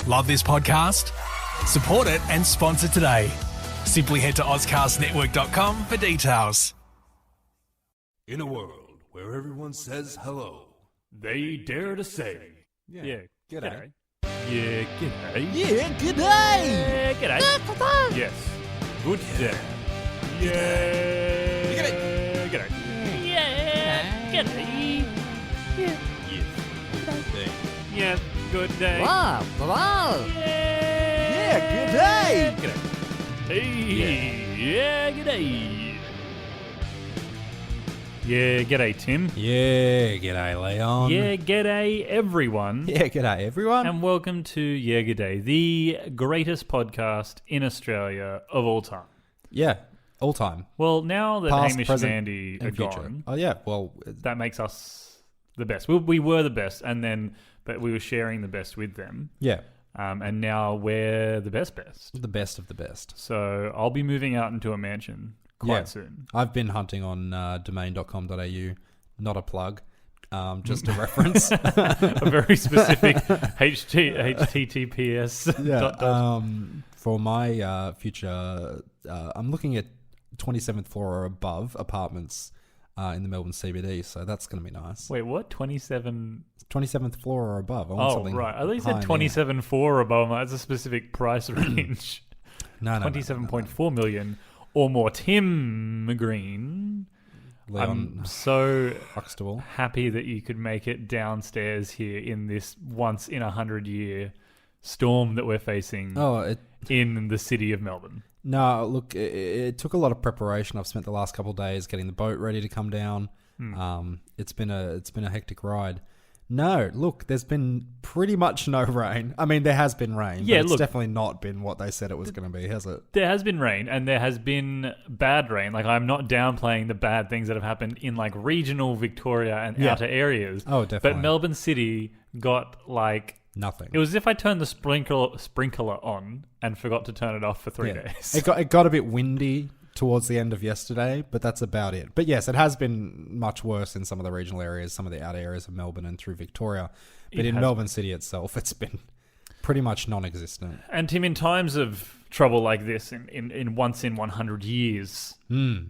Love this podcast? Support it and sponsor today. Simply head to auscastnetwork.com for details. In a world where everyone says hello, they dare to say, g'day. Yeah, g'day. Yeah, g'day. Yeah, g'day. Yes. Good day. Yeah. G'day. G'day. Yeah. G'day. Yeah. Yes. Yeah. Good day. Wow, wow. Yeah. Good day. G'day. Hey. Yeah. G'day. Yeah. G'day, Tim. Yeah, g'day, Leon. Yeah. G'day, everyone. Yeah, g'day, everyone. And welcome to Yeah G'day, the greatest podcast in Australia of all time. Yeah, all time. Well, now that Past, Hamish present, and Andy are and future. gone, Oh, yeah, well, that makes us the best. We were the best, but we were sharing the best with them. yeah, And now we're the best. the best of the best. So I'll be moving out into a mansion quite soon. I've been hunting on domain.com.au, not a plug, just a reference. A very specific HTTPS. Yeah, for my future, I'm looking at 27th floor or above apartments in the Melbourne CBD, so that's going to be nice. Wait, what? 27th floor or above. I want Oh, something right. I thought you high said in 27.4 or above. That's a specific price range. No. 27.4 million or more. Tim Green, Leon I'm so Huxtable. happy that you could make it downstairs here in this once in 100-year storm that we're facing in the city of Melbourne. No, look, it took a lot of preparation. I've spent the last couple of days getting the boat ready to come down. It's been a hectic ride. No, look, there's been pretty much no rain. I mean, there has been rain, Yeah, but it's look, definitely not been what they said it was going to be, has it? There has been rain and there has been bad rain. Like, I'm not downplaying the bad things that have happened in like regional Victoria and outer areas. Oh, definitely. But Melbourne City got like Nothing. It was as if I turned the sprinkler on and forgot to turn it off for 3 days. It got a bit windy towards the end of yesterday, but that's about it. But yes, it has been much worse in some of the regional areas, some of the outer areas of Melbourne and through Victoria. But in Melbourne City itself, it's been pretty much non-existent. And Tim, in times of trouble like this, in once in 100 years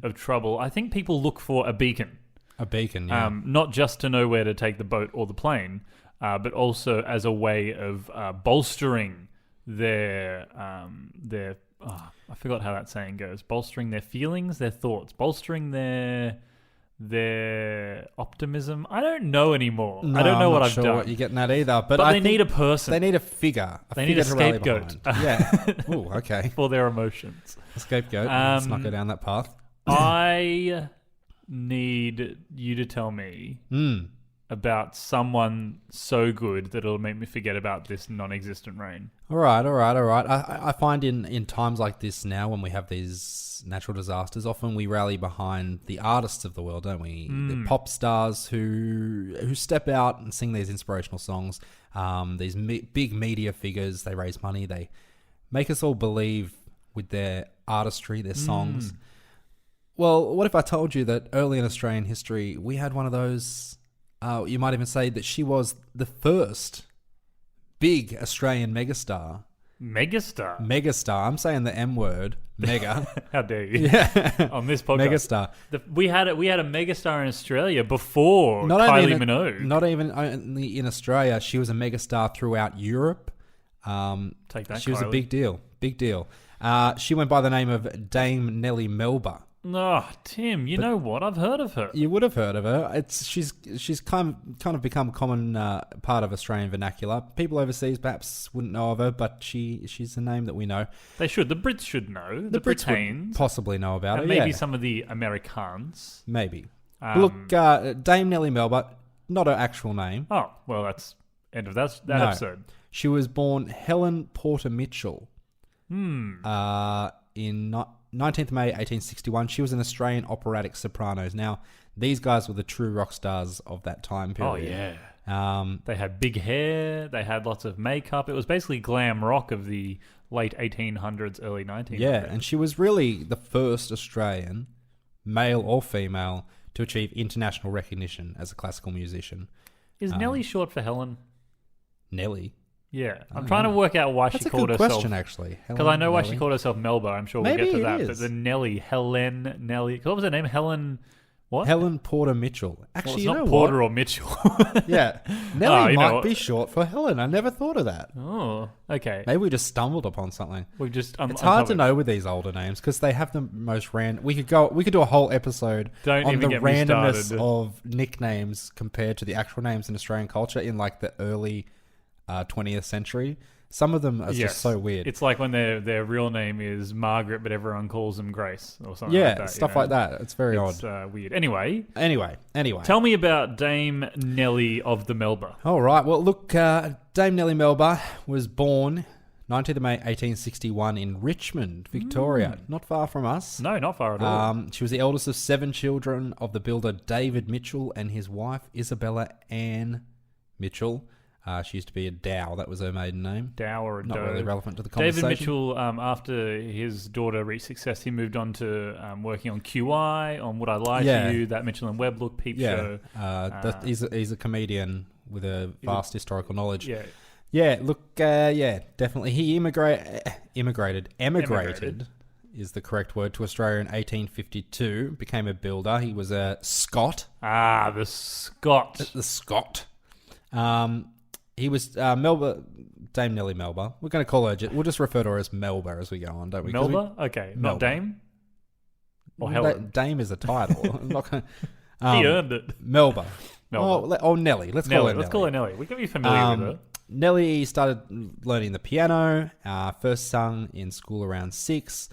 of trouble, I think people look for a beacon. A beacon, yeah. Not just to know where to take the boat or the plane, but also as a way of bolstering their I forgot how that saying goes. Bolstering their feelings, their thoughts, bolstering their optimism. I don't know anymore. No, I don't know I'm what not I've sure done. what you're getting at either. But they need a person. They need a figure. They need a figure to rally scapegoat. behind. Yeah. Ooh, okay. For their emotions. A scapegoat. Let's not go down that path. I need you to tell me about someone so good that it'll make me forget about this non-existent rain. All right. I find in times like this now, when we have these natural disasters, often we rally behind the artists of the world, don't we? The pop stars who step out and sing these inspirational songs. These big media figures, they raise money, they make us all believe with their artistry, their songs. Well, what if I told you that early in Australian history, we had one of those... you might even say that she was the first big Australian megastar. Megastar? I'm saying the M word. Mega. How dare you? Yeah. On this podcast. Megastar. We had a megastar in Australia before Not Kylie only in, Minogue. Not even only in Australia. She was a megastar throughout Europe. Take that, She was Kylie. a big deal. Big deal. She went by the name of Dame Nellie Melba. Oh, Tim, you know what? I've heard of her. You would have heard of her. She's kind of become a common part of Australian vernacular. People overseas perhaps wouldn't know of her, but she's a name that we know. They should. The Brits should know. The Brits Britains. would possibly know about And her. maybe yeah. some of the Americans. Maybe. Look, Dame Nellie Melba, not her actual name. Oh, well, that's end of that No. episode. She was born Helen Porter Mitchell in 19th May 1861. She was an Australian operatic sopranos. Now, these guys were the true rock stars of that time period. Oh, yeah. They had big hair. They had lots of makeup. It was basically glam rock of the late 1800s, early 1900s. Yeah, and she was really the first Australian, male or female, to achieve international recognition as a classical musician. Is Nellie short for Helen? Nellie? Yeah. I'm trying to work out why That's she a called good herself. question, actually. Because I know why she called herself Melba. I'm sure we'll Maybe get to it that. is. But the Nellie, Helen Nellie. What was her name? Helen. What? Helen Porter Mitchell. Well, Actually, it's you not know Porter what? or Mitchell. Yeah. Nellie you know might what? be short for Helen. I never thought of that. Oh, okay. Maybe we just stumbled upon something. We've just. It's hard to know with these older names because they have the most random. We could do a whole episode Don't on even the get me randomness started. of nicknames compared to the actual names in Australian culture in like the early 20th century. Some of them are just so weird. It's like when their real name is Margaret, but everyone calls them Grace or something yeah, like that. stuff like that. It's very odd. It's weird. Anyway, Tell tell me about Dame Nellie of the Melba. All right. Well, look, Dame Nellie Melba was born 19th of May 1861 in Richmond, Victoria, not far from us. No, not far at all. She was the eldest of 7 children of the builder David Mitchell and his wife Isabella Ann Mitchell. She used to be a Dow. That was her maiden name. Dow or a Not Doe. really relevant to the conversation. David Mitchell, after his daughter reached success, he moved on to working on QI, on Would I Lie to You, that Mitchell and Webb look, Peep Show. He's a comedian with a vast historical knowledge. Yeah. Yeah, look, definitely. He emigrated is the correct word, to Australia in 1852, became a builder. He was a Scot. Ah, the Scot. The Scot. He was Dame Nellie Melba. We're going to call her, we'll just refer to her as Melba as we go on, don't we? Melba? Okay, not Melba. Dame? Or Helen? Dame is a title. I'm not gonna, He earned it. Melba. Melba. Oh, Nellie. Let's Nellie. call her Nellie. Let's call her Nellie. We can be familiar with her. Nellie started learning the piano, first sung in school around 6.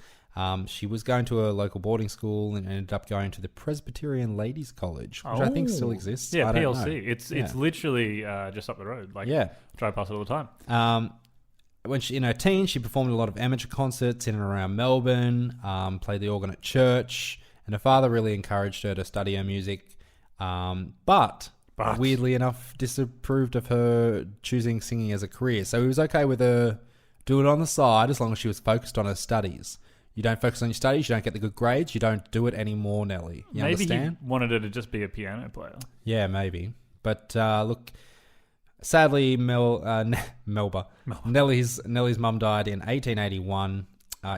She was going to a local boarding school and ended up going to the Presbyterian Ladies College, which I think still exists. Yeah, I don't PLC. know. It's literally just up the road. Like, I drive past it all the time. When she in her teens, she performed a lot of amateur concerts in and around Melbourne, played the organ at church, and her father really encouraged her to study her music. But weirdly enough, disapproved of her choosing singing as a career. So he was okay with her doing it on the side as long as she was focused on her studies. You don't focus on your studies, you don't get the good grades, you don't do it anymore, Nellie. You maybe understand? He wanted her to just be a piano player. Yeah, maybe. But look, sadly, Melba. Nellie's mum died in 1881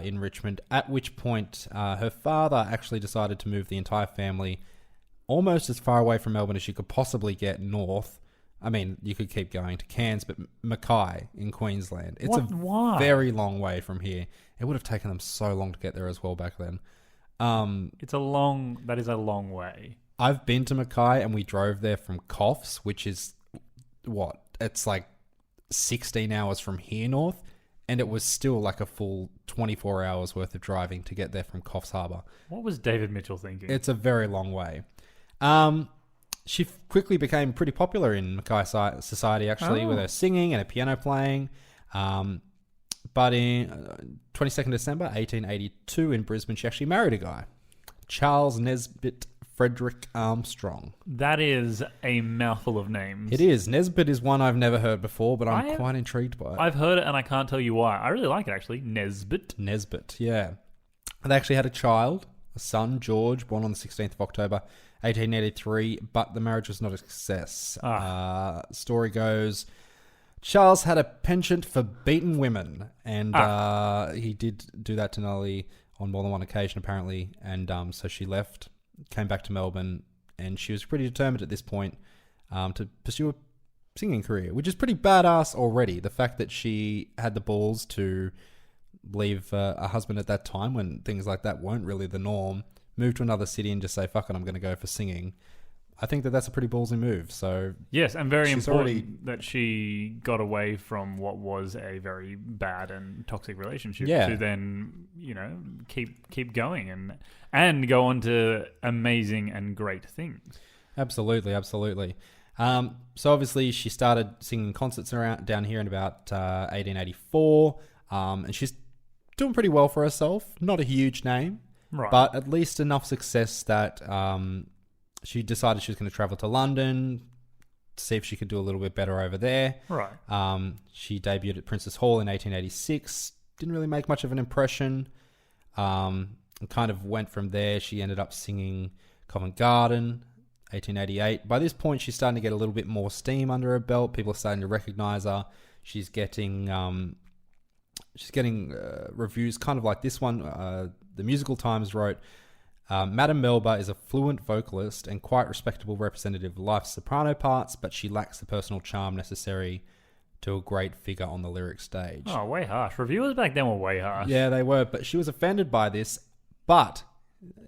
in Richmond, at which point her father actually decided to move the entire family almost as far away from Melbourne as you could possibly get north. I mean, you could keep going to Cairns, but Mackay in Queensland. It's Why? Very long way from here. It would have taken them so long to get there as well back then. That is a long way. I've been to Mackay and we drove there from Coffs, which is it's like 16 hours from here north, and it was still like a full 24 hours worth of driving to get there from Coffs Harbour. What was David Mitchell thinking? It's a very long way. She quickly became pretty popular in Mackay society, actually, with her singing and her piano playing. But in 22nd December 1882 in Brisbane, she actually married a guy, Charles Nesbitt Frederick Armstrong. That is a mouthful of names. It is. Nesbitt is one I've never heard before, but I'm quite intrigued by it. I've heard it and I can't tell you why. I really like it, actually. Nesbitt. Nesbitt, yeah. They actually had a child, a son, George, born on the 16th of October 1883, but the marriage was not a success. Story goes, Charles had a penchant for beaten women, and he did do that to Nellie on more than one occasion, apparently, and so she left, came back to Melbourne, and she was pretty determined at this point to pursue a singing career, which is pretty badass already. The fact that she had the balls to leave a husband at that time when things like that weren't really the norm, move to another city and just say, fuck it, I'm going to go for singing. I think that that's a pretty ballsy move. So yes, and very important that she got away from what was a very bad and toxic relationship to then, keep going and go on to amazing and great things. Absolutely. So obviously she started singing concerts around down here in about 1884, and she's doing pretty well for herself. Not a huge name, right? But at least enough success that she decided she was going to travel to London to see if she could do a little bit better over there. Right. She debuted at Princess Hall in 1886. Didn't really make much of an impression. And kind of went from there. She ended up singing Covent Garden, 1888. By this point, she's starting to get a little bit more steam under her belt. People are starting to recognise her. she's getting reviews kind of like this one. The Musical Times wrote, Madame Melba is a fluent vocalist and quite respectable representative of life's soprano parts, but she lacks the personal charm necessary to a great figure on the lyric stage. Oh, way harsh. Reviewers back then were way harsh. Yeah, they were, but she was offended by this. But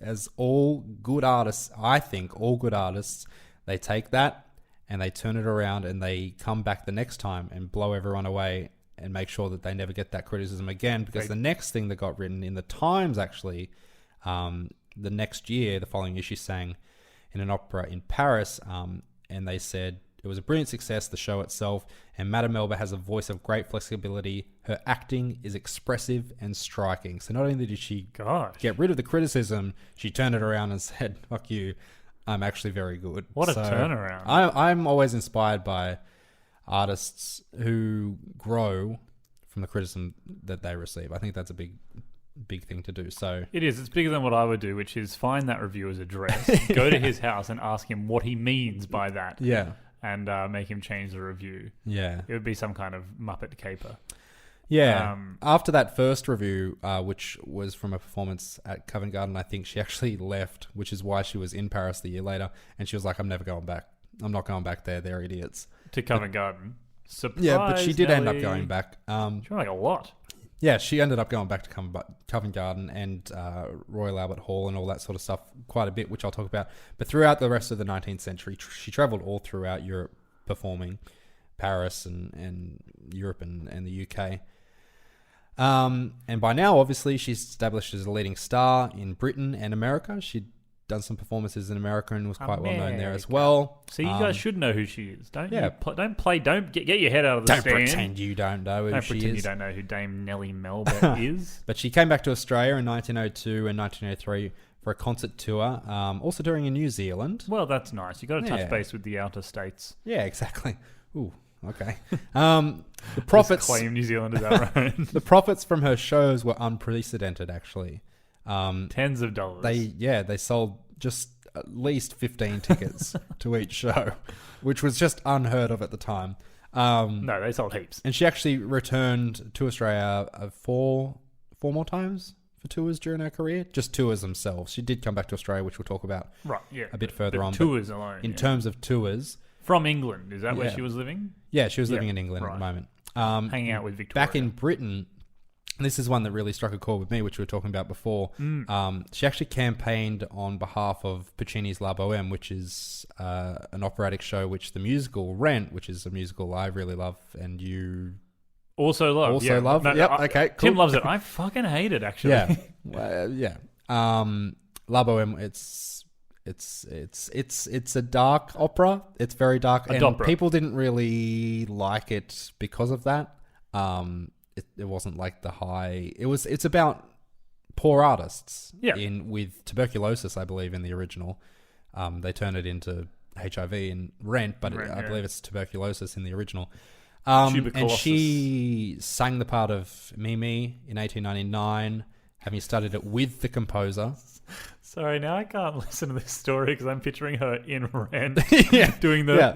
as all good artists, I think all good artists, they take that and they turn it around and they come back the next time and blow everyone away and make sure that they never get that criticism again. Because the next thing that got written in the Times, actually, the next year, the following year, she sang in an opera in Paris, and they said it was a brilliant success, the show itself, and Madame Melba has a voice of great flexibility. Her acting is expressive and striking. So not only did she get rid of the criticism, she turned it around and said, fuck you, I'm actually very good. What a turnaround. I'm always inspired by artists who grow from the criticism that they receive. I think that's a big thing to do. So it is. It's bigger than what I would do, which is find that reviewer's address, go to his house and ask him what he means by that. Yeah. And make him change the review. Yeah. It would be some kind of Muppet caper. Yeah. After that first review, which was from a performance at Covent Garden, I think she actually left, which is why she was in Paris the year later. And she was like, I'm never going back. I'm not going back there. They're idiots. To Covent Garden. Surprise, yeah, but she did end up Nellie. going back. She went like a lot. Yeah, she ended up going back to Covent Garden and Royal Albert Hall and all that sort of stuff quite a bit, which I'll talk about. But throughout the rest of the 19th century, she travelled all throughout Europe performing, Paris and Europe and the UK. And by now, obviously, she's established as a leading star in Britain and America. She'd done some performances in America and was quite well known there as well. So you guys should know who she is. Don't Yeah. Don't get your head out of the Don't stand. pretend you don't know who she pretend is. you don't know who Dame Nellie Melba is. But she came back to Australia in 1902 and 1903 for a concert tour, also touring in New Zealand. Well, that's nice. You got to touch Yeah. base with the outer states. Yeah, exactly. Ooh, okay. The profits Just claim New Zealand is outright. the profits from her shows were unprecedented, actually. Tens of dollars. They sold just at least 15 tickets to each show, which was just unheard of at the time. No, they sold heaps. And she actually returned to Australia four more times for tours during her career, just tours themselves. She did come back to Australia, which we'll talk about a bit further on. Tours alone. In terms of tours. From England, is that where Yeah. she was living? Yeah, she was living in England at the moment. Hanging out with Victoria. Back in Britain, and this is one that really struck a chord with me, which we were talking about before. She actually campaigned on behalf of Puccini's La Boheme, which is an operatic show, which the musical Rent, which is a musical I really love, and you also love. love. No, yep. Okay. Cool. Tim loves it. I fucking hate it. Actually. Yeah. La Boheme. It's a dark opera. It's very dark, and opera. people didn't really like it because of that. It wasn't like the high. It's about poor artists. Yeah. With tuberculosis, I believe, in the original. They turn it into HIV in Rent, but I believe it's tuberculosis in the original. And she sang the part of Mimi in 1899, having studied it with the composer. Sorry, now I can't listen to this story because I'm picturing her in Rent doing the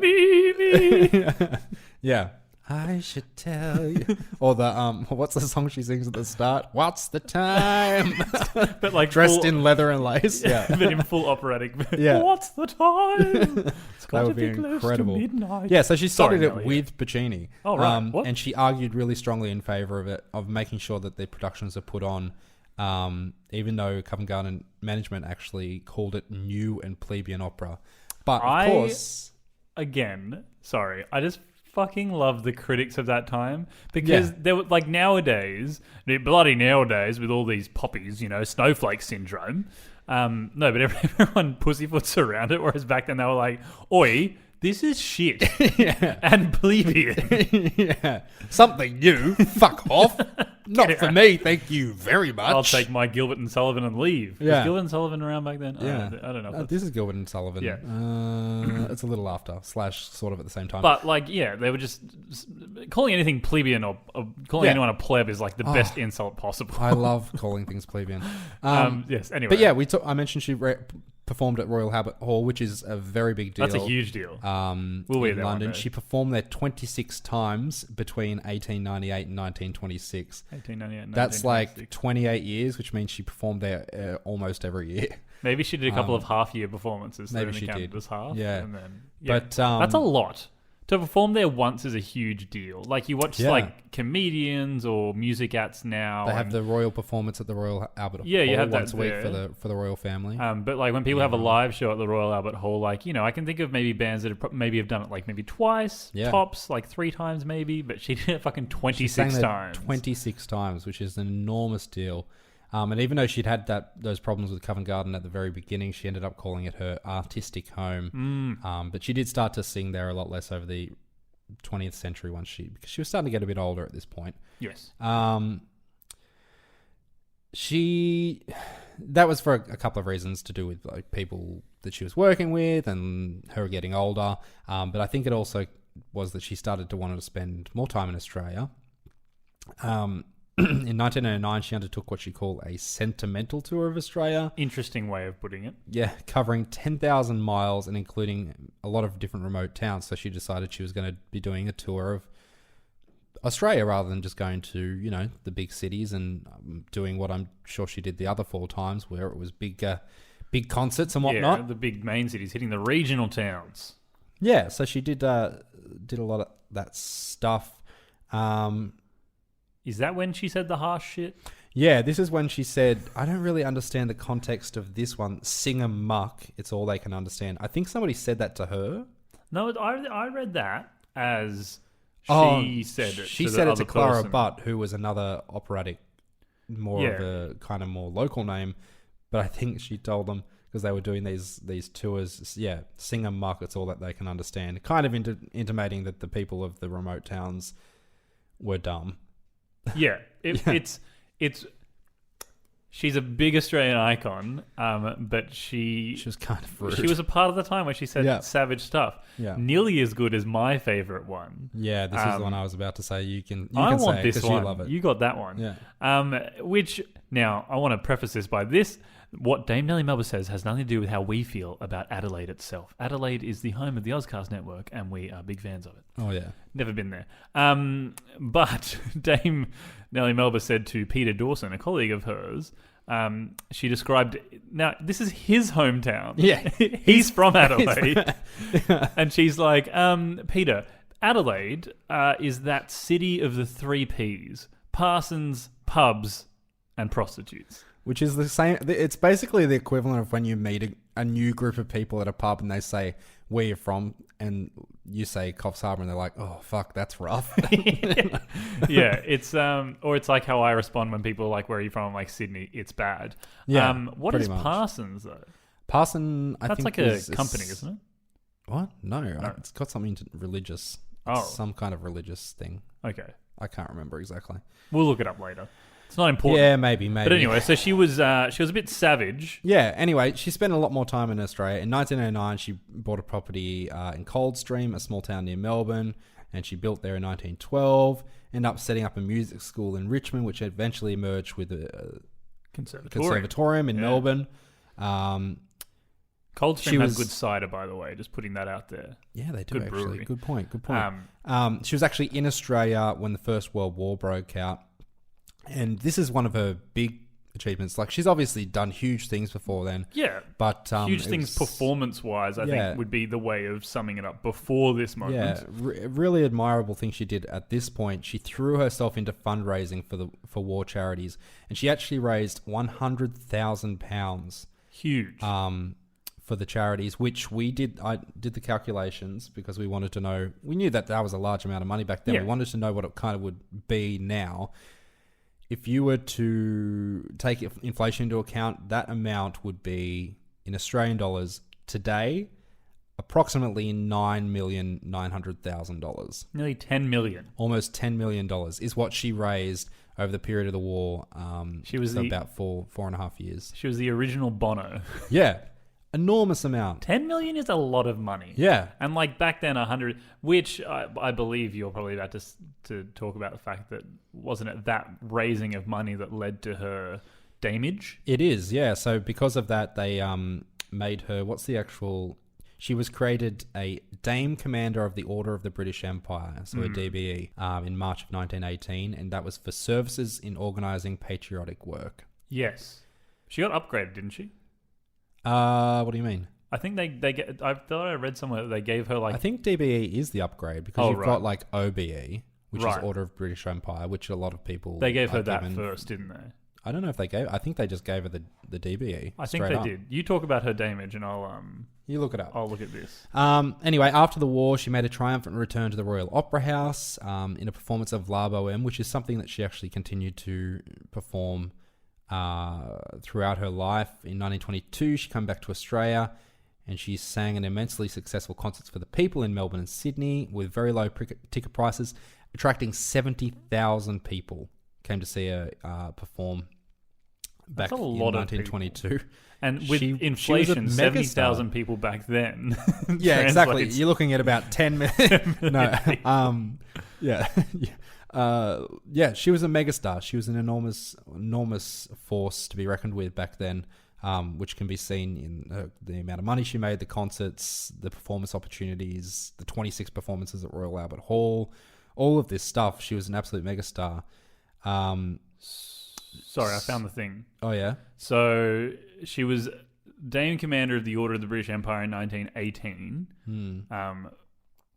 Yeah. I should tell you. Or the what's the song she sings at the start? What's the time? but like dressed in leather and lace. Yeah. But in full operatic. Yeah. What's the time? It's got That to would be close incredible. to midnight. Yeah, so she studied it Nellie. with Puccini. Oh, right. What? And she argued really strongly in favour of it, of making sure that the productions are put on, even though Covent Garden management actually called it new and plebeian opera. But of course... Again, sorry, I just fucking love the critics of that time because they were like nowadays, bloody nowadays with all these poppies, snowflake syndrome. No, but everyone pussyfoots around it, whereas back then they were like, oi, this is shit. And plebeian. Yeah. Something new. Fuck off. Not for me, thank you very much. I'll take my Gilbert and Sullivan and leave. Yeah. Was Gilbert and Sullivan around back then? Yeah. I don't know. This is Gilbert and Sullivan. Yeah. It's a little after, / sort of at the same time. But they were just calling anything plebeian or calling anyone a pleb is like the best insult possible. I love calling things plebeian. Yes, anyway. But yeah, I mentioned she performed at Royal Albert Hall, which is a very big deal. That's a huge deal. We'll in London. She performed there 26 times between 1898 and 1926. 1898 and That's like 28 years, which means she performed there almost every year. Maybe she did a couple of half-year performances. Maybe she did. As half. Yeah. And then, But that's a lot. To perform there once is a huge deal. Like you watch like comedians or music acts now. They have the royal performance at the Royal Albert Hall. Yeah, you have once that a week there. for the royal family. But like when people have a live show at the Royal Albert Hall, like, you know, I can think of maybe bands that have done it like maybe twice, tops, like 3 times maybe, but she did it fucking 26 times. 26 times, which is an enormous deal. And even though she'd had those problems with Covent Garden at the very beginning, she ended up calling it her artistic home. But she did start to sing there a lot less over the 20th century because she was starting to get a bit older at this point. Yes. That was for a couple of reasons to do with like people that she was working with and her getting older. But I think it also was that she started to want to spend more time in Australia. In 1909, she undertook what she called a sentimental tour of Australia. Interesting way of putting it. Yeah, covering 10,000 miles and including a lot of different remote towns. So she decided she was going to be doing a tour of Australia rather than just going to, you know, the big cities and doing what I'm sure she did the other 4 times where it was big concerts and whatnot. Yeah, the big main cities, hitting the regional towns. Yeah, so she did a lot of that stuff. Is that when she said the harsh shit? Yeah, this is when she said, I don't really understand the context of this one. Sing 'em muck. It's all they can understand. I think somebody said that to her. No, I read that as she said it. She to said the it to other Clara person. Butt, who was another operatic, more of a kind of more local name. But I think she told them, because they were doing these tours, sing 'em muck. It's all that they can understand. Kind of intimating that the people of the remote towns were dumb. Yeah, it's she's a big Australian icon, but she was kind of rude. She was a part of the time where she said savage stuff. Yeah. Nearly as good as my favorite one. Yeah, this is the one I was about to say. You can I say want it this 'cause one. you love it. You got that one. Yeah. Which now I want to preface this by this. What Dame Nellie Melba says has nothing to do with how we feel about Adelaide itself. Adelaide is the home of the Auscast network, and we are big fans of it. Oh, yeah. Never been there. But Dame Nellie Melba said to Peter Dawson, a colleague of hers, she described... Now, this is his hometown. Yeah. He's from Adelaide. And she's like, Peter, Adelaide is that city of the 3 Ps. Parsons, pubs, and prostitutes. Which is the same. It's basically the equivalent of when you meet a new group of people at a pub and they say, where you're from, and you say Coffs Harbour, and they're like, oh, fuck, that's rough. Yeah, it's or it's like how I respond when people are like, where are you from? I'm like, Sydney, it's bad. Yeah, what is much. Parsons, though? Parsons, I think that's like a company, isn't it? What? No, it's got something religious. Oh. Some kind of religious thing. Okay. I can't remember exactly. We'll look it up later. It's not important. Yeah, maybe. But anyway, so she was a bit savage. Yeah, anyway, she spent a lot more time in Australia. In 1909, she bought a property in Coldstream, a small town near Melbourne, and she built there in 1912. Ended up setting up a music school in Richmond, which eventually merged with a conservatorium in Melbourne. Coldstream has good cider, by the way. Just putting that out there. Yeah, they do, good actually. Brewery. Good point. She was actually in Australia when the First World War broke out. And this is one of her big achievements. Like, she's obviously done huge things before then. Yeah. But huge things performance-wise, I think, would be the way of summing it up before this moment. Yeah, really admirable thing she did at this point. She threw herself into fundraising for war charities. And she actually raised £100,000. Huge. For the charities, which I did the calculations because we wanted to know. We knew that was a large amount of money back then. Yeah. We wanted to know what it kind of would be now. If you were to take inflation into account, that amount would be, in Australian dollars, today, approximately $9,900,000. Nearly $10 million. Almost $10 million is what she raised over the period of the war. She was about 4.5 years. She was the original Bono. Yeah. Enormous amount. 10 million is a lot of money. Yeah. And like back then 100, which I believe you're probably about to talk about the fact that wasn't it that raising of money that led to her damage? It is, yeah. So because of that, they made her, she was created a Dame Commander of the Order of the British Empire, so a DBE, in March of 1918, and that was for services in organising patriotic work. Yes. She got upgraded, didn't she? What do you mean? I think I thought I read somewhere that they gave her I think DBE is the upgrade because you've got like OBE, which is Order of British Empire, which a lot of people... They gave her that first, didn't they? I don't know if they gave... I think they just gave her the DBE. I think they did. You talk about her damage and I'll... You look it up. I'll look at this. Anyway, after the war, she made a triumphant return to the Royal Opera House in a performance of La Boheme, which is something that she actually continued to perform throughout her life. In 1922, she came back to Australia and she sang an immensely successful concerts for the people in Melbourne and Sydney with very low ticket prices, attracting 70,000 people came to see her perform back in 1922. And with inflation, 70,000 people back then. Yeah, exactly. You're looking at about 10 million. No, yeah, she was a megastar. She was an enormous force to be reckoned with back then, which can be seen in the amount of money she made, the concerts, the performance opportunities, the 26 performances at Royal Albert Hall, all of this stuff. She was an absolute megastar. Sorry, I found the thing. Oh, yeah? So she was Dame Commander of the Order of the British Empire in 1918,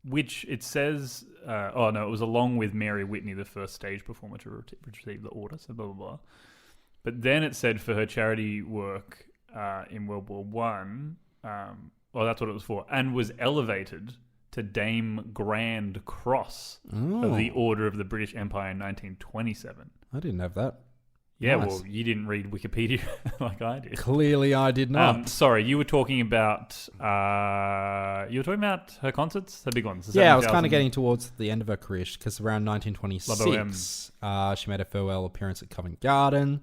which it says... it was along with Mary Whitney, the first stage performer to receive the order, so blah, blah, blah. But then it said for her charity work in World War One, that's what it was for, and was elevated to Dame Grand Cross of the Order of the British Empire in 1927. I didn't have that. Yeah, Nice. Well, you didn't read Wikipedia like I did. Clearly, I did not. Sorry, you were talking about her concerts, her big ones. Yeah, I was kind of getting towards the end of her career because around 1926, she made a farewell appearance at Covent Garden,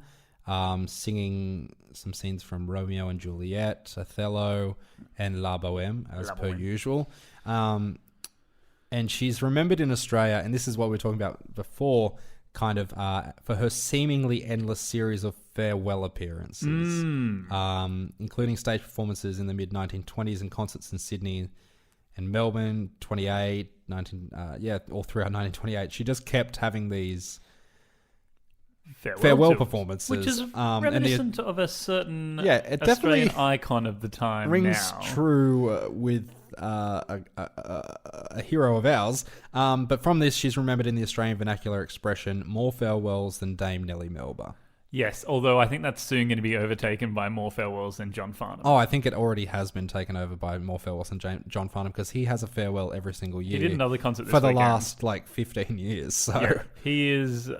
singing some scenes from Romeo and Juliet, Othello, and La Boheme, as per usual. And she's remembered in Australia, and this is what we were talking about before, kind of for her seemingly endless series of farewell appearances, including stage performances in the mid-1920s and concerts in Sydney and Melbourne, all throughout 1928. She just kept having these farewell performances. Which is reminiscent of a certain it Australian icon of the time rings true with a hero of ours. But from this, she's remembered in the Australian vernacular expression, more farewells than Dame Nellie Melba. Yes, although I think that's soon going to be overtaken by more farewells than John Farnham. Oh, I think it already has been taken over by more farewells than John Farnham because he has a farewell every single year. He did another concert this for the weekend. last 15 years. So yeah, he is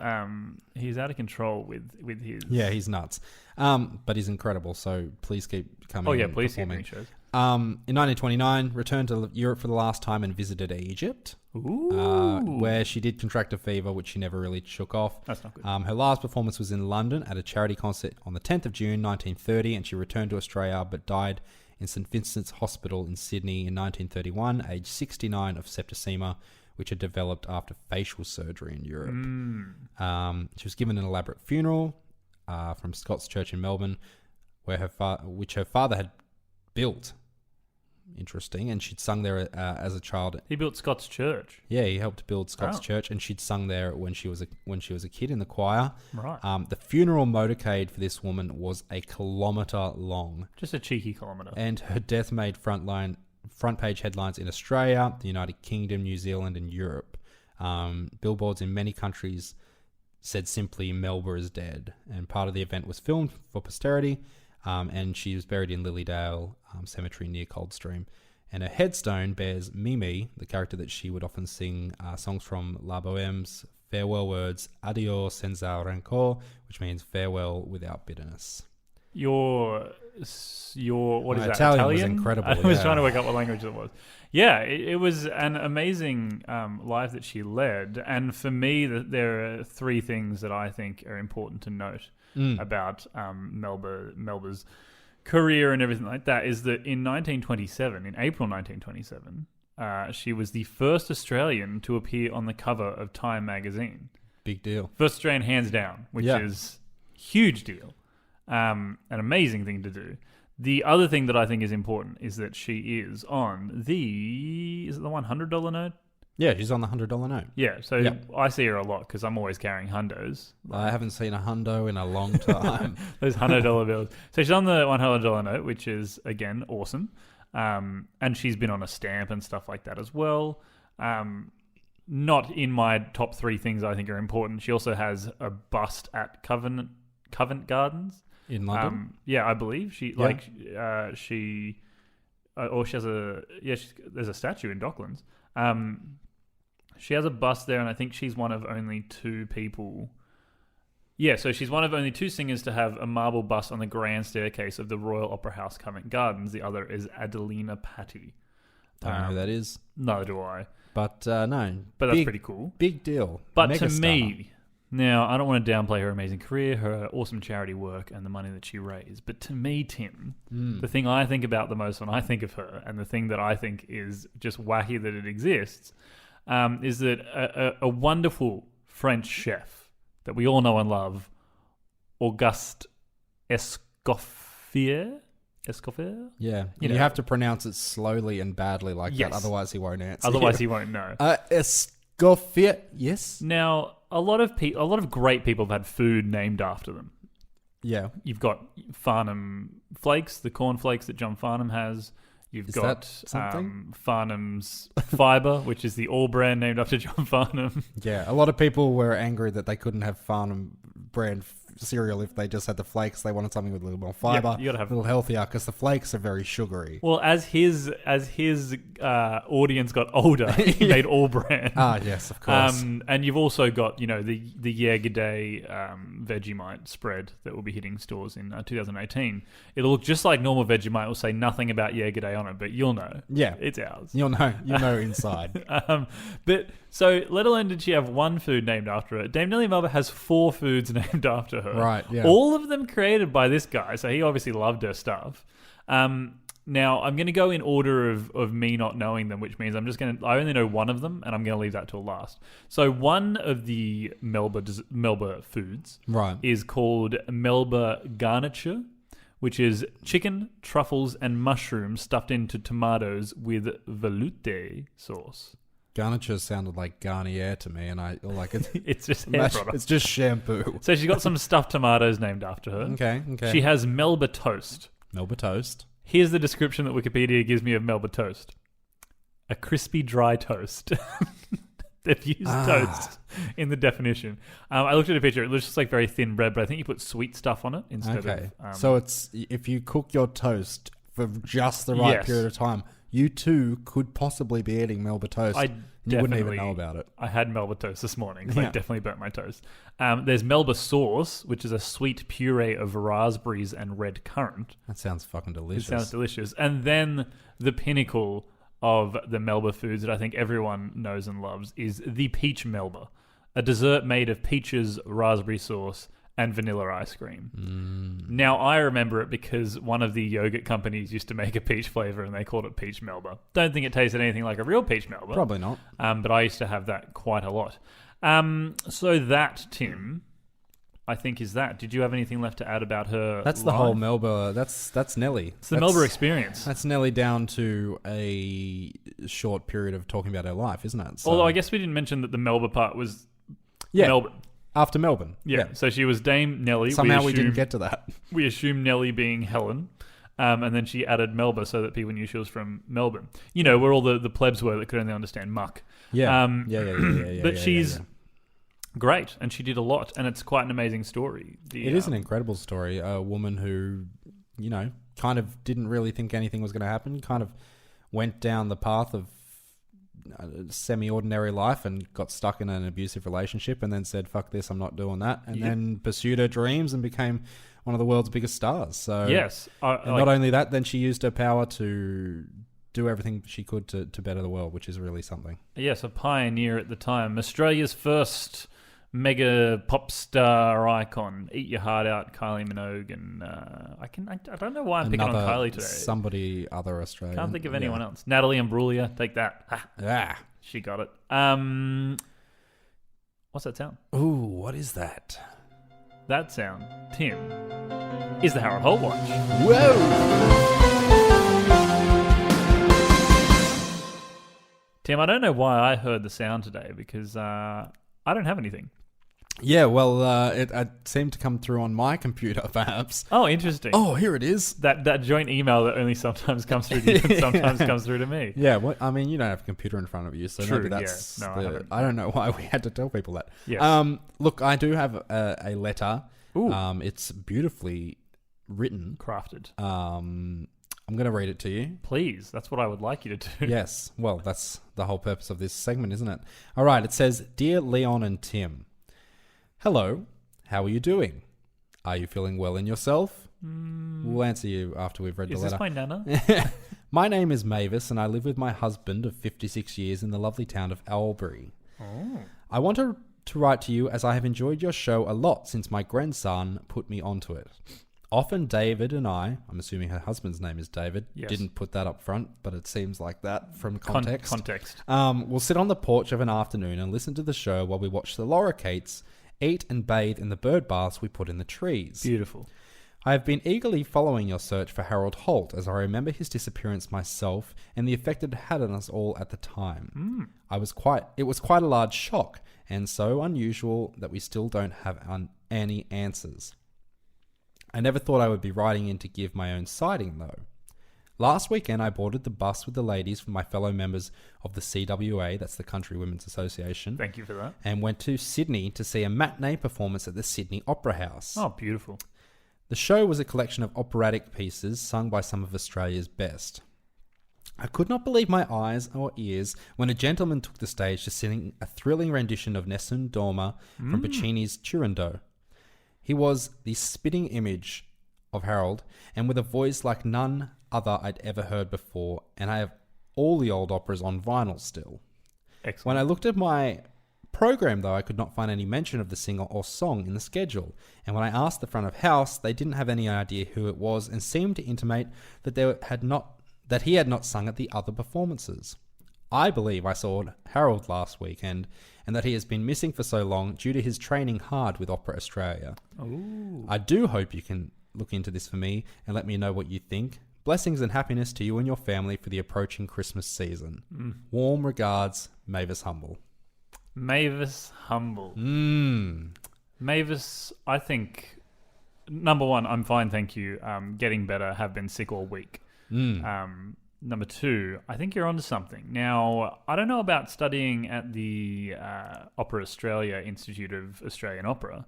he's out of control with his. Yeah, he's nuts. But he's incredible. So please keep coming. Oh yeah, please keep performing. me shows. In 1929, returned to Europe for the last time and visited Egypt, where she did contract a fever, which she never really shook off. That's not good. Her last performance was in London at a charity concert on the 10th of June, 1930, and she returned to Australia but died in St Vincent's Hospital in Sydney in 1931, aged 69, of septicemia, which had developed after facial surgery in Europe. She was given an elaborate funeral from Scott's Church in Melbourne, where which her father had built. Interesting. And she'd sung there as a child. He built Scott's Church. Yeah, he helped build Scott's Church, and she'd sung there when she was a kid in the choir. Right. The funeral motorcade for this woman was 1 kilometre long. Just a cheeky kilometre. And her death made front page headlines in Australia, the United Kingdom, New Zealand, and Europe. Billboards in many countries said simply, "Melba is dead." And part of the event was filmed for posterity. And she was buried in Lilydale Cemetery near Coldstream. And her headstone bears Mimi, the character that she would often sing songs from La Boheme's farewell words, "Adios senza rancor," which means farewell without bitterness. What is that? Italian was incredible. I was trying to work out what language it was. Yeah, it was an amazing life that she led. And for me, there are three things that I think are important to note about Melba's career and everything like that. Is that in April 1927, she was the first Australian to appear on the cover of Time magazine. Big deal. First Australian hands down, which is huge deal. An amazing thing to do. The other thing that I think is important is that she is on is it the $100 note? Yeah, she's on the $100 note. Yeah, so Yep. I see her a lot because I'm always carrying hundos. I haven't seen a hundo in a long time. Those $100 bills. So she's on the $100 note, which is, again, awesome. And she's been on a stamp and stuff like that as well. Not in my top 3 things I think are important. She also has a bust at Covent Gardens. In London? Yeah, I believe she has there's a statue in Docklands. She has a bust there, and I think she's one of only 2 people. Yeah, so she's one of only 2 singers to have a marble bust on the grand staircase of the Royal Opera House, Covent Gardens. The other is Adelina Patti. Don't know who that is. Neither do I. But no. But that's pretty cool. Big deal. But Megastar. to me, now, I don't want to downplay her amazing career, her awesome charity work, and the money that she raised. But to me, Tim, the thing I think about the most when I think of her, and the thing that I think is just wacky that it exists, is that a wonderful French chef that we all know and love, Auguste Escoffier? Yeah. You You know. have to pronounce it slowly and badly like Yes. that, otherwise he won't answer. Otherwise, he won't know. Escoffier, yes? Now, a lot of great people have had food named after them. Yeah. You've got Farnham Flakes, the corn flakes that John Farnham has. You've Is got that something? Farnham's Fibre, which is the all brand named after John Farnham. Yeah, a lot of people were angry that they couldn't have Farnham brand cereal if they just had the flakes. They wanted something with a little more fiber, you gotta have- a little healthier, because the flakes are very sugary. Well, as his audience got older, he made all brand. Yes, of course. And you've also got, the Jägerday Vegemite spread that will be hitting stores in 2018. It'll look just like normal Vegemite. Will say nothing about Jägerday on it, but you'll know. Yeah. It's ours. You'll know inside. But so, let alone did she have one food named after her, Dame Nellie Melba has 4 foods named after her. Right, yeah. All of them created by this guy, so he obviously loved her stuff. Now, I'm going to go in order of me not knowing them, which means I only know one of them, and I'm going to leave that till last. So, one of the Melba foods Right. is called Melba garniture, which is chicken, truffles, and mushrooms stuffed into tomatoes with velouté sauce. Garniture sounded like Garnier to me, and I like it. It's just hair product. It's just shampoo. So she's got some stuffed tomatoes named after her. Okay. She has Melba toast. Melba toast. Here's the description that Wikipedia gives me of Melba toast. A crispy, dry toast. They've used toast in the definition. I looked at a picture. It looks just like very thin bread, but I think you put sweet stuff on it instead of... So it's if you cook your toast for just the right Yes. period of time, you too could possibly be eating Melba toast. You wouldn't even know about it. I had Melba toast this morning because I Yeah. definitely burnt my toast. There's Melba sauce, which is a sweet puree of raspberries and red currant. That sounds fucking It delicious. sounds delicious. And then the pinnacle of the Melba foods that I think everyone knows and loves is the peach Melba, a dessert made of peaches, raspberry sauce, and vanilla ice cream. Now, I remember it because one of the yogurt companies used to make a peach flavor and they called it peach Melba. Don't think it tasted anything like a real peach Melba. Probably not. But I used to have that quite a lot. So that, Tim, I think is that. Did you have anything left to add about her That's the life? whole Melba. That's Nellie. It's the Melba experience. That's Nellie down to a short period of talking about her life, isn't it? So, Although I guess we didn't mention that the Melba part was yeah, Melbourne. after Melbourne. Yeah. So she was Dame Nellie. Somehow we didn't get to that. We assumed Nellie being Helen. And then she added Melba so that people knew she was from Melbourne. You know, where all the plebs were that could only understand muck. Yeah. But she's great, and she did a lot, and it's quite an amazing story. It is an incredible story. A woman who, you know, kind of didn't really think anything was going to happen, kind of went down the path of semi-ordinary life and got stuck in an abusive relationship and then said, fuck this, I'm not doing that. And then pursued her dreams and became one of the world's biggest stars. So yes. not only that, then she used her power to do everything she could to better the world, which is really something. Yes, a pioneer at the time. Australia's first mega pop star icon. Eat your heart out, Kylie Minogue. And I don't know why I'm picking on Kylie today. Somebody other Australian. Can't think of anyone else. Natalie Imbruglia, take that. She got it. What's that sound? Ooh, what is that? That sound, Tim. is the Harold Holt Watch. Whoa! Tim, I don't know why I heard the sound today because I don't have anything. Yeah, well, it seemed to come through on my computer, perhaps. Oh, interesting. Oh, here it is. That joint email that only sometimes comes through to you and sometimes comes through to me. Yeah, I mean, you don't have a computer in front of you, so True, maybe that's... yeah. No, I haven't. I don't know why we had to tell people that. Yes. Look, I do have a letter. Ooh. It's beautifully written. Crafted. I'm going to read it to you. Please, that's what I would like you to do. Yes, well, that's the whole purpose of this segment, isn't it? All right, it says, Dear Leon and Tim, hello, how are you doing? Are you feeling well in yourself? We'll answer you after we've read the letter. Is this my nana? My name is Mavis, and I live with my husband of 56 years in the lovely town of Albury. Oh. I wanted to write to you as I have enjoyed your show a lot since my grandson put me onto it. Often David and I'm assuming her husband's name is David, Yes. Didn't put that up front, but it seems like that from context. Context. We'll sit on the porch of an afternoon and listen to the show while we watch the lorikeets eat and bathe in the bird baths we put in the trees. Beautiful. I have been eagerly following your search for Harold Holt as I remember his disappearance myself and the effect it had on us all at the time. It was quite a large shock and so unusual that we still don't have any answers. I never thought I would be writing in to give my own sighting, though. Last weekend, I boarded the bus with the ladies from my fellow members of the CWA, that's the Country Women's Association. Thank you for that. And went to Sydney to see a matinee performance at the Sydney Opera House. Oh, beautiful. The show was a collection of operatic pieces sung by some of Australia's best. I could not believe my eyes or ears when a gentleman took the stage to sing a thrilling rendition of Nessun Dorma from Puccini's Turandot. He was the spitting image of Harold, and with a voice like none other I'd ever heard before, and I have all the old operas on vinyl still. Excellent. When I looked at my program, though, I could not find any mention of the singer or song in the schedule, and when I asked the front of house, they didn't have any idea who it was and seemed to intimate that he had not sung at the other performances. I believe I saw Harold last weekend, and that he has been missing for so long due to his training hard with Opera Australia. Ooh. I do hope you can look into this for me and let me know what you think. Blessings and happiness to you and your family for the approaching Christmas season. Warm regards, Mavis Humble. Mavis Humble. Mm. Mavis, I think, number one, I'm fine, thank you. Getting better, have been sick all week. Number two, I think you're onto something. Now, I don't know about studying at the Opera Australia Institute of Australian Opera,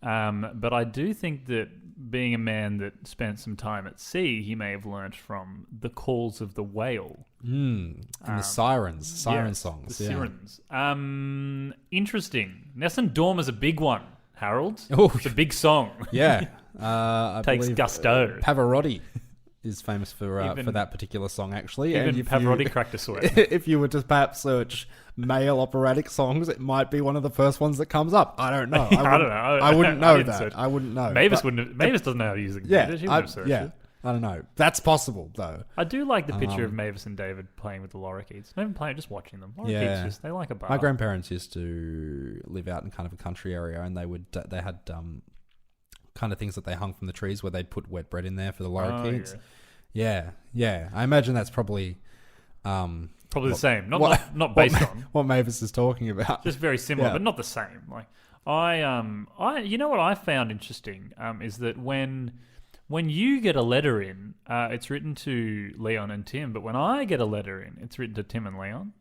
but I do think that being a man that spent some time at sea, he may have learnt from the calls of the whale. And the siren songs. The sirens. Interesting. Nessun Dorma's a big one, Harold. Oh. It's a big song. Yeah. I Takes believe, gusto. Pavarotti is famous for that particular song, actually. Even And if Pavarotti you- cracked a sweat. If you were to perhaps search male operatic songs, it might be one of the first ones that comes up. I don't know. I don't know. I wouldn't I know didn't that. search. I wouldn't know. Mavis But- wouldn't. Mavis doesn't know how to use the computer. She would have searched it. I don't know. That's possible, though. I do like the picture of Mavis and David playing with the lorikeets. Not even playing, just watching them. Lorikeets, Yeah. they like a bar. My grandparents used to live out in kind of a country area, and they had kind of things that they hung from the trees where they'd put wet bread in there for the lorikeets. yeah. Yeah. I imagine that's probably Probably the same. Not based on. what Mavis is talking about. Just very similar, Yeah. but not the same. Like you know what I found interesting is that when you get a letter in, it's written to Leon and Tim, but when I get a letter in, it's written to Tim and Leon.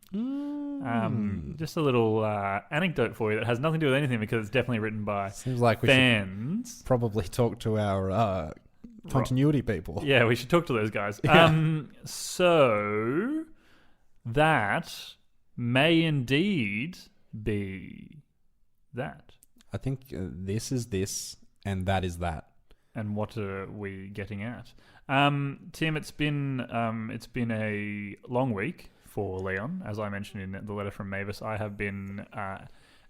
Just a little anecdote for you that has nothing to do with anything because it's definitely written by Seems like we fans. should probably talk to our continuity people. Yeah, we should talk to those guys. Yeah. So that may indeed be that. I think this is this, and that is that. And what are we getting at? Tim, it's been a long week for Leon, as I mentioned in the letter from Mavis. I have been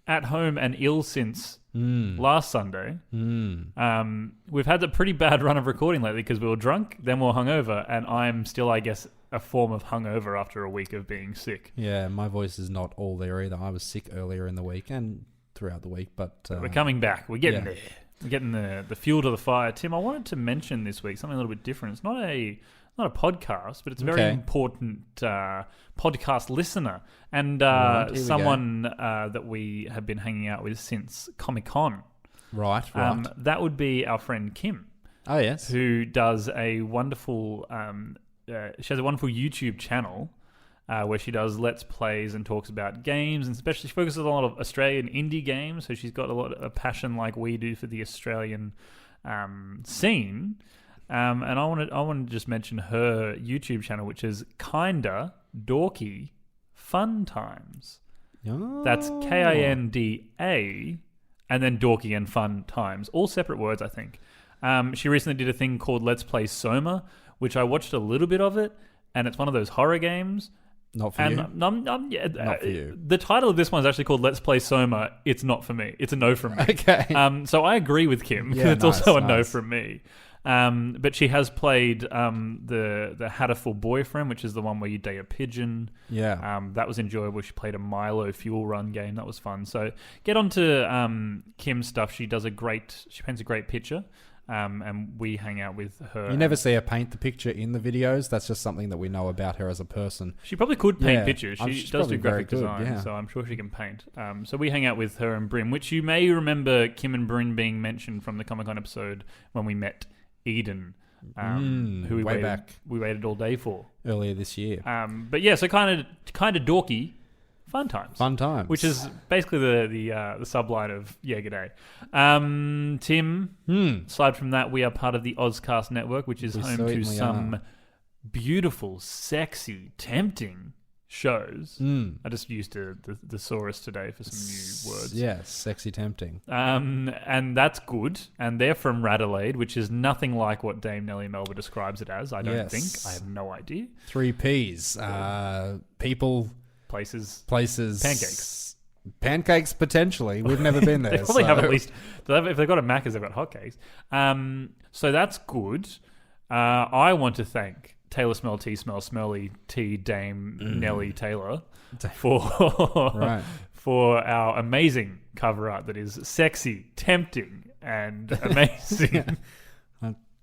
at home and ill since last Sunday. We've had a pretty bad run of recording lately because we were drunk, then we were hungover, and I'm still, I guess, a form of hungover after a week of being sick. Yeah, my voice is not all there either. I was sick earlier in the week and throughout the week, but We're coming back. We're getting there. getting the fuel to the fire. Tim, I wanted to mention this week something a little bit different. It's not a podcast, but it's a very important podcast listener and someone that we have been hanging out with since Comic-Con. Right. That would be our friend Kim. Oh, yes. Who does a wonderful... she has a wonderful YouTube channel where she does Let's Plays and talks about games, and especially she focuses on a lot of Australian indie games, so she's got a lot of passion like we do for the Australian scene. And I want to just mention her YouTube channel, which is Kinda Dorky Fun Times. Oh. That's Kinda and then Dorky and Fun Times. All separate words, I think. She recently did a thing called Let's Play Soma, which I watched a little bit of it, and it's one of those horror games. Not for you? Not for you. The title of this one is actually called Let's Play Soma. It's not for me. It's a no from me. Okay. So I agree with Kim. Yeah, It's also a no from me. But she has played the Hatterful Boyfriend, which is the one where you date a pigeon. Yeah. That was enjoyable. She played a Milo Fuel Run game. That was fun. So get on to Kim's stuff. She paints a great picture. And we hang out with her. You never see her paint the picture in the videos. That's just something that we know about her as a person. She probably could paint pictures. She does do graphic good, design, so I'm sure she can paint. So we hang out with her and Bryn, which you may remember Kim and Bryn being mentioned from the Comic-Con episode when we met Eden, who we waited all day for. Earlier this year. But yeah, so kind of dorky. Fun times. Which is basically the subline of Yeah G'day. Tim, aside from that, we are part of the Auscast network, which is home to some beautiful, sexy, tempting shows. I just used the thesaurus today for some new words. Yes, sexy tempting. And that's good. And they're from Radelaide, which is nothing like what Dame Nellie Melba describes it as, I don't think. I have no idea. 3 P's. People... Places. Pancakes, potentially. We've never been there. They probably have at least... If they've got a Macca's, they've got hotcakes. So that's good. I want to thank Teylor Smirl, Smelly T, Dame Nellie Taylor for our amazing cover art that is sexy, tempting, and amazing.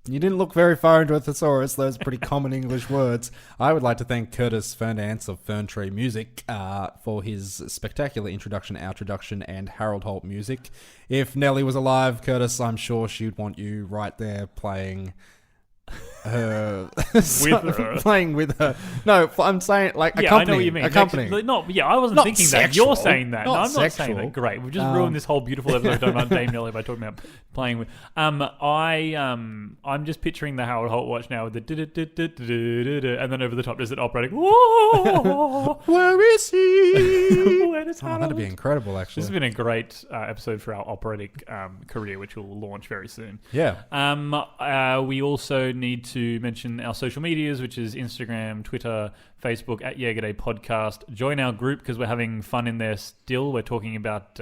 You didn't look very far into a thesaurus. Those are pretty common English words. I would like to thank Curtis Fernance of Fern Tree Music for his spectacular introduction, outroduction, and Harold Holt music. If Nellie was alive, Curtis, I'm sure she'd want you right there playing her. Playing with her. No, I'm saying like accompanying. I know what you mean. Accompanying. I wasn't thinking sexual. that. You're saying that. Not I'm not sexual. saying that. Great. We've just ruined this whole beautiful episode talking about Dame Nellie by talking about playing with. I'm just picturing the Harold Holt watch now with the and then over the top there's an operatic. Where is he? Where is Harold? That'd be incredible. Actually, this has been a great episode for our operatic career, which will launch very soon. Yeah. We also need to mention our social medias, which is Instagram, Twitter, Facebook at Yeah G'day Podcast. Join our group because we're having fun in there still. We're talking about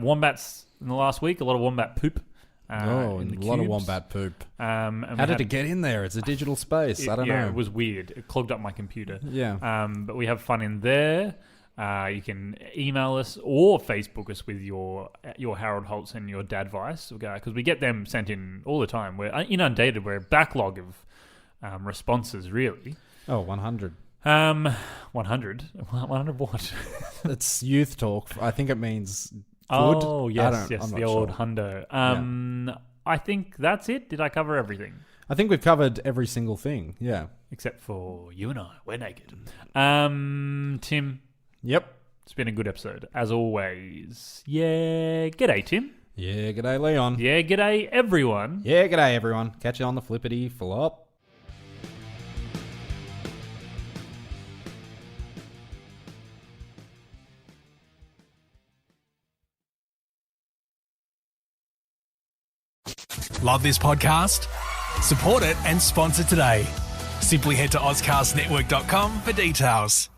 wombats in the last week. A lot of wombat poop. A lot of wombat poop. How did it get in there? It's a digital space. I don't know. It was weird. It clogged up my computer. Yeah. But we have fun in there. You can email us or Facebook us with your Harold Holtz and your Dadvice, because we get them sent in all the time. We're inundated. We're a backlog of responses, really. Oh, 100. 100? 100 what? It's youth talk. I think it means good. Oh, yes, the old sure. hundo. I think that's it. Did I cover everything? I think we've covered every single thing, yeah. Except for you and I. We're naked. Tim. Yep. It's been a good episode, as always. Yeah, g'day, Tim. Yeah, g'day, Leon. Yeah, g'day, everyone. Yeah, g'day, everyone. Catch you on the flippity flop. Love this podcast? Support it and sponsor today. Simply head to OzcastNetwork.com for details.